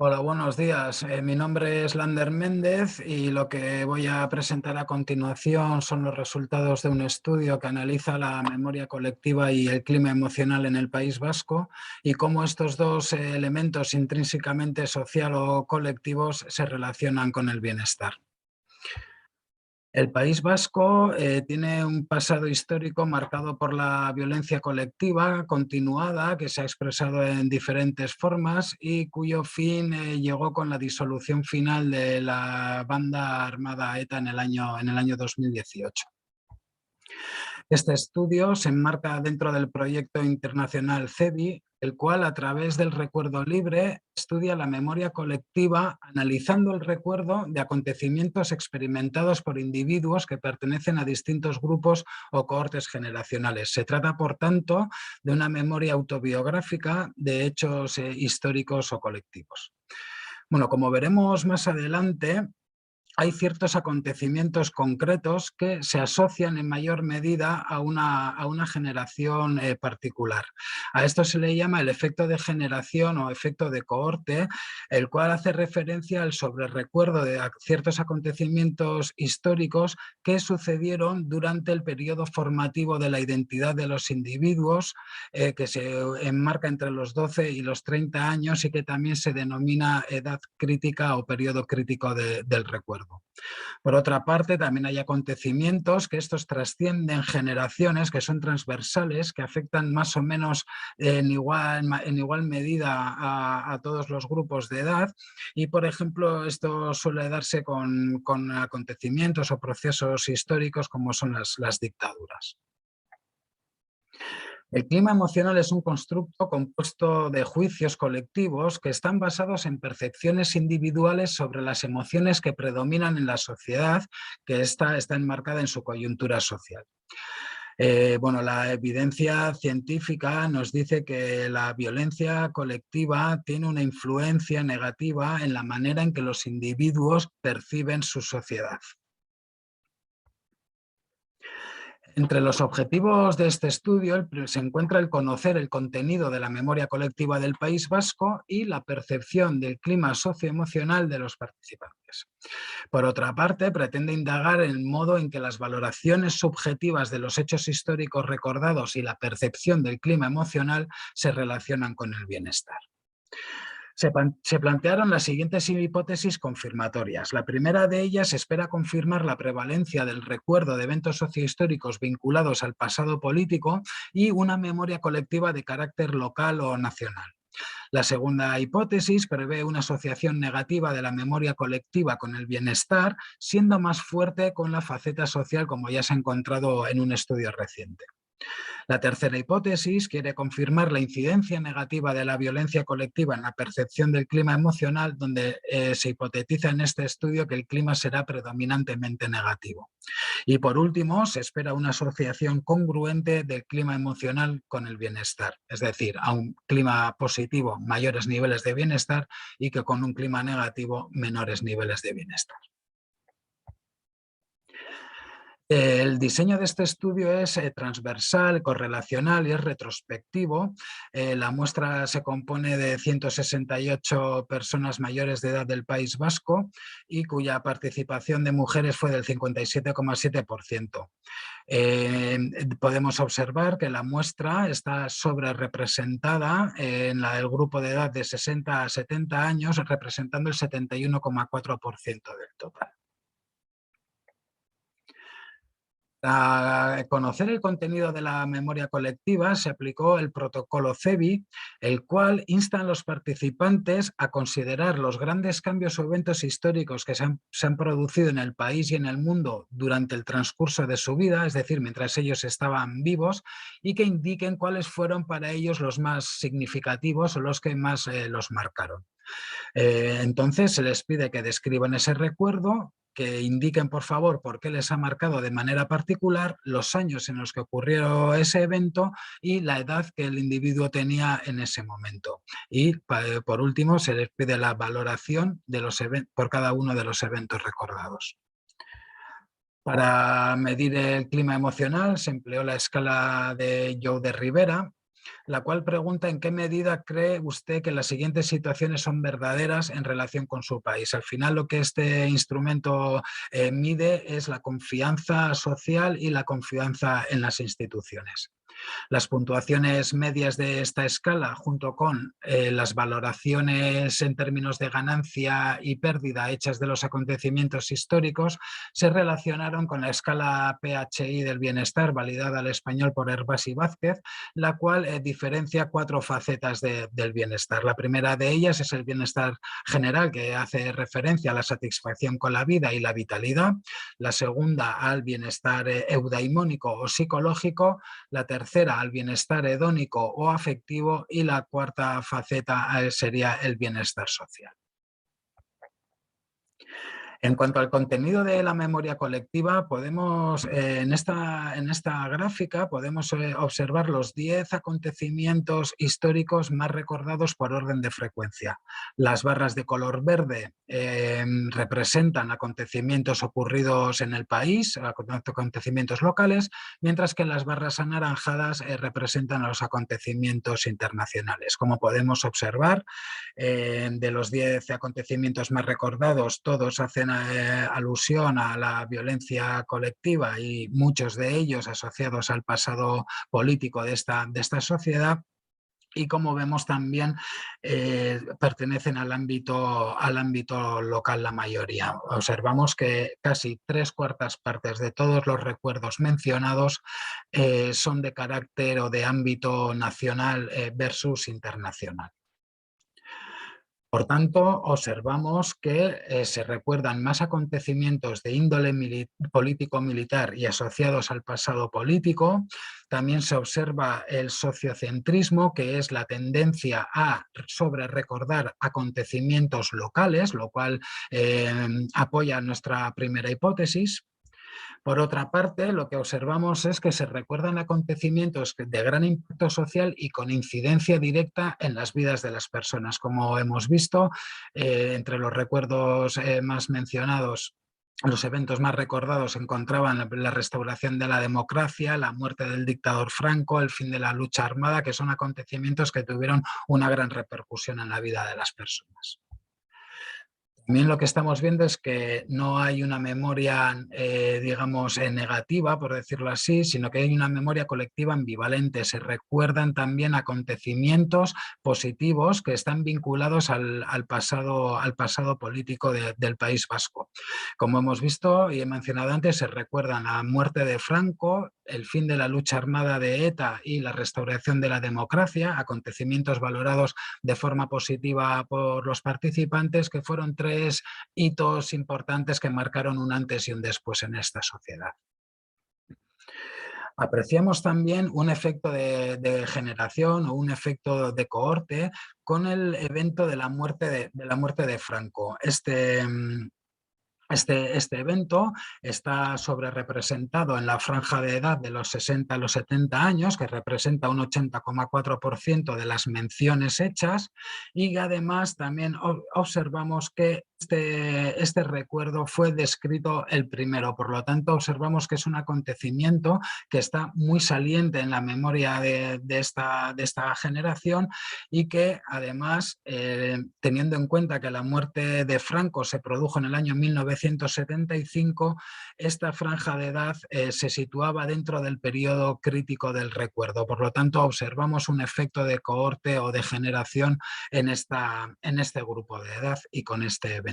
Hola, buenos días. Mi nombre es Lander Méndez y lo que voy a presentar a continuación son los resultados de un estudio que analiza la memoria colectiva y el clima emocional en el País Vasco y cómo estos dos elementos intrínsecamente social o colectivos se relacionan con el bienestar. El País Vasco tiene un pasado histórico marcado por la violencia colectiva continuada que se ha expresado en diferentes formas y cuyo fin llegó con la disolución final de la banda armada ETA en el año 2018. Este estudio se enmarca dentro del proyecto internacional CEBI, el cual a través del recuerdo libre estudia la memoria colectiva analizando el recuerdo de acontecimientos experimentados por individuos que pertenecen a distintos grupos o cohortes generacionales. Se trata, por tanto, de una memoria autobiográfica de hechos históricos o colectivos. Bueno, como veremos más adelante, hay ciertos acontecimientos concretos que se asocian en mayor medida a una generación particular. A esto se le llama el efecto de generación o efecto de cohorte, el cual hace referencia al sobrerecuerdo de ciertos acontecimientos históricos que sucedieron durante el periodo formativo de la identidad de los individuos, que se enmarca entre los 12 y los 30 años y que también se denomina edad crítica o periodo crítico del recuerdo. Por otra parte, también hay acontecimientos que estos trascienden generaciones, que son transversales, que afectan más o menos en igual medida a todos los grupos de edad y, por ejemplo, esto suele darse con acontecimientos o procesos históricos como son las dictaduras. El clima emocional es un constructo compuesto de juicios colectivos que están basados en percepciones individuales sobre las emociones que predominan en la sociedad, que está enmarcada en su coyuntura social. Bueno, la evidencia científica nos dice que la violencia colectiva tiene una influencia negativa en la manera en que los individuos perciben su sociedad. Entre los objetivos de este estudio se encuentra el conocer el contenido de la memoria colectiva del País Vasco y la percepción del clima socioemocional de los participantes. Por otra parte, pretende indagar el modo en que las valoraciones subjetivas de los hechos históricos recordados y la percepción del clima emocional se relacionan con el bienestar. Se plantearon las siguientes hipótesis confirmatorias. La primera de ellas espera confirmar la prevalencia del recuerdo de eventos sociohistóricos vinculados al pasado político y una memoria colectiva de carácter local o nacional. La segunda hipótesis prevé una asociación negativa de la memoria colectiva con el bienestar, siendo más fuerte con la faceta social, como ya se ha encontrado en un estudio reciente. La tercera hipótesis quiere confirmar la incidencia negativa de la violencia colectiva en la percepción del clima emocional, donde se hipotetiza en este estudio que el clima será predominantemente negativo. Y por último, se espera una asociación congruente del clima emocional con el bienestar, es decir, a un clima positivo mayores niveles de bienestar y que con un clima negativo menores niveles de bienestar. El diseño de este estudio es transversal, correlacional y es retrospectivo. La muestra se compone de 168 personas mayores de edad del País Vasco y cuya participación de mujeres fue del 57,7%. Podemos observar que la muestra está sobre representada en la del grupo de edad de 60 a 70 años, representando el 71,4% del total. Para conocer el contenido de la memoria colectiva se aplicó el protocolo CEBI, el cual insta a los participantes a considerar los grandes cambios o eventos históricos que se han producido en el país y en el mundo durante el transcurso de su vida, es decir, mientras ellos estaban vivos, y que indiquen cuáles fueron para ellos los más significativos o los que más los marcaron. Entonces se les pide que describan ese recuerdo, que indiquen por favor por qué les ha marcado de manera particular, los años en los que ocurrió ese evento y la edad que el individuo tenía en ese momento. Y por último se les pide la valoración de por cada uno de los eventos recordados. Para medir el clima emocional se empleó la escala de Jou de Rivera, la cual pregunta en qué medida cree usted que las siguientes situaciones son verdaderas en relación con su país. Al final lo que este instrumento mide es la confianza social y la confianza en las instituciones. Las puntuaciones medias de esta escala, junto con las valoraciones en términos de ganancia y pérdida hechas de los acontecimientos históricos, se relacionaron con la escala PHI del bienestar, validada al español por Hervás y Vázquez, la cual diferencia 4 facetas del bienestar. La primera de ellas es el bienestar general, que hace referencia a la satisfacción con la vida y la vitalidad. La segunda, al bienestar eudaimónico o psicológico. La tercera, al bienestar hedónico o afectivo, y la cuarta faceta sería el bienestar social. En cuanto al contenido de la memoria colectiva, podemos, en esta gráfica podemos observar los 10 acontecimientos históricos más recordados por orden de frecuencia. Las barras de color verde representan acontecimientos ocurridos en el país, acontecimientos locales, mientras que las barras anaranjadas representan a los acontecimientos internacionales. Como podemos observar, de los 10 acontecimientos más recordados, todos hacen alusión a la violencia colectiva y muchos de ellos asociados al pasado político de esta sociedad. Y como vemos también pertenecen al ámbito local la mayoría. Observamos que casi 3/4 partes de todos los recuerdos mencionados son de carácter o de ámbito nacional versus internacional. Por tanto, observamos que se recuerdan más acontecimientos de índole político-militar y asociados al pasado político. También se observa el sociocentrismo, que es la tendencia a recordar acontecimientos locales, lo cual apoya nuestra primera hipótesis. Por otra parte, lo que observamos es que se recuerdan acontecimientos de gran impacto social y con incidencia directa en las vidas de las personas. Como hemos visto, entre los recuerdos más mencionados, los eventos más recordados se encontraban la restauración de la democracia, la muerte del dictador Franco, el fin de la lucha armada, que son acontecimientos que tuvieron una gran repercusión en la vida de las personas. También lo que estamos viendo es que no hay una memoria, digamos, negativa, por decirlo así, sino que hay una memoria colectiva ambivalente. Se recuerdan también acontecimientos positivos que están vinculados al pasado político del País Vasco. Como hemos visto y he mencionado antes, se recuerdan la muerte de Franco, el fin de la lucha armada de ETA y la restauración de la democracia, acontecimientos valorados de forma positiva por los participantes, que fueron 3 hitos importantes que marcaron un antes y un después en esta sociedad. Apreciamos también un efecto de generación o un efecto de cohorte con el evento de la muerte de Franco. Este evento está sobrerepresentado en la franja de edad de los 60 a los 70 años, que representa un 80,4% de las menciones hechas, y además también observamos que este recuerdo fue descrito el primero. Por lo tanto, observamos que es un acontecimiento que está muy saliente en la memoria de esta generación, y que además, teniendo en cuenta que la muerte de Franco se produjo en el año 1975, esta franja de edad se situaba dentro del periodo crítico del recuerdo. Por lo tanto, observamos un efecto de cohorte o de generación en este grupo de edad y con este evento.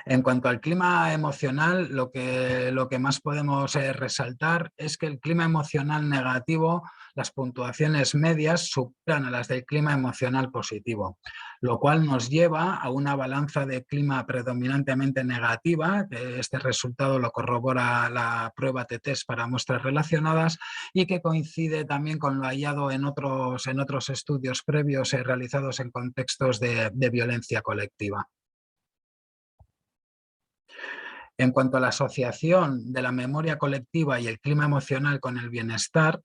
En cuanto al clima emocional, lo que más podemos resaltar es que el clima emocional negativo, las puntuaciones medias superan a las del clima emocional positivo, lo cual nos lleva a una balanza de clima predominantemente negativa. Este resultado lo corrobora la prueba T-Test para muestras relacionadas, y que coincide también con lo hallado en otros estudios previos realizados en contextos de violencia colectiva. En cuanto a la asociación de la memoria colectiva y el clima emocional con el bienestar,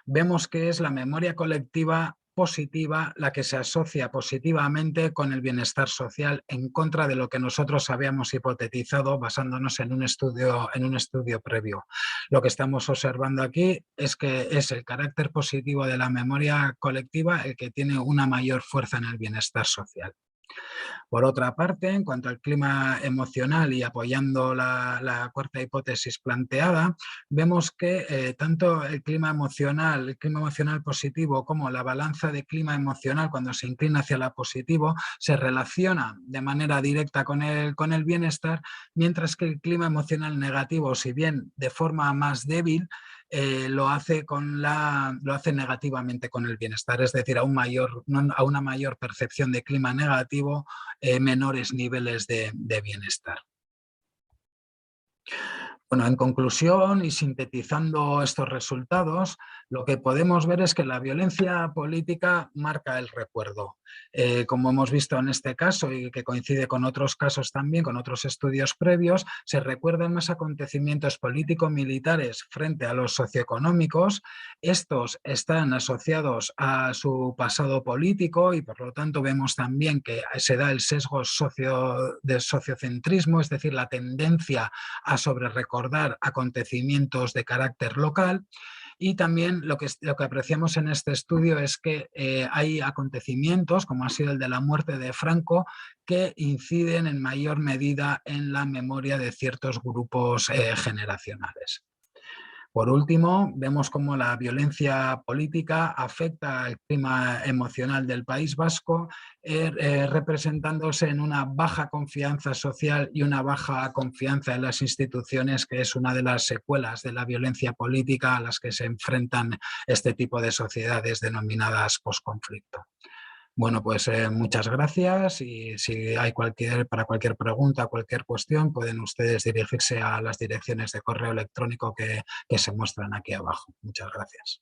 vemos que es la memoria colectiva positiva la que se asocia positivamente con el bienestar social, en contra de lo que nosotros habíamos hipotetizado basándonos en un estudio previo. Lo que estamos observando aquí es que es el carácter positivo de la memoria colectiva el que tiene una mayor fuerza en el bienestar social. Por otra parte, en cuanto al clima emocional y apoyando la cuarta hipótesis planteada, vemos que tanto el clima emocional positivo como la balanza de clima emocional cuando se inclina hacia la positivo se relaciona de manera directa con el bienestar, mientras que el clima emocional negativo, si bien de forma más débil, lo hace negativamente con el bienestar, es decir, a una mayor percepción de clima negativo, menores niveles de bienestar. Bueno, en conclusión y sintetizando estos resultados, lo que podemos ver es que la violencia política marca el recuerdo. Como hemos visto en este caso y que coincide con otros casos también, con otros estudios previos, se recuerdan más acontecimientos político-militares frente a los socioeconómicos. Estos están asociados a su pasado político y por lo tanto vemos también que se da el sesgo de sociocentrismo, es decir, la tendencia a recordar acontecimientos de carácter local. Y también lo que apreciamos en este estudio es que hay acontecimientos, como ha sido el de la muerte de Franco, que inciden en mayor medida en la memoria de ciertos grupos generacionales. Por último, vemos cómo la violencia política afecta al clima emocional del País Vasco, representándose en una baja confianza social y una baja confianza en las instituciones, que es una de las secuelas de la violencia política a las que se enfrentan este tipo de sociedades denominadas posconflicto. Bueno, pues muchas gracias y si hay para cualquier pregunta, cualquier cuestión, pueden ustedes dirigirse a las direcciones de correo electrónico que se muestran aquí abajo. Muchas gracias.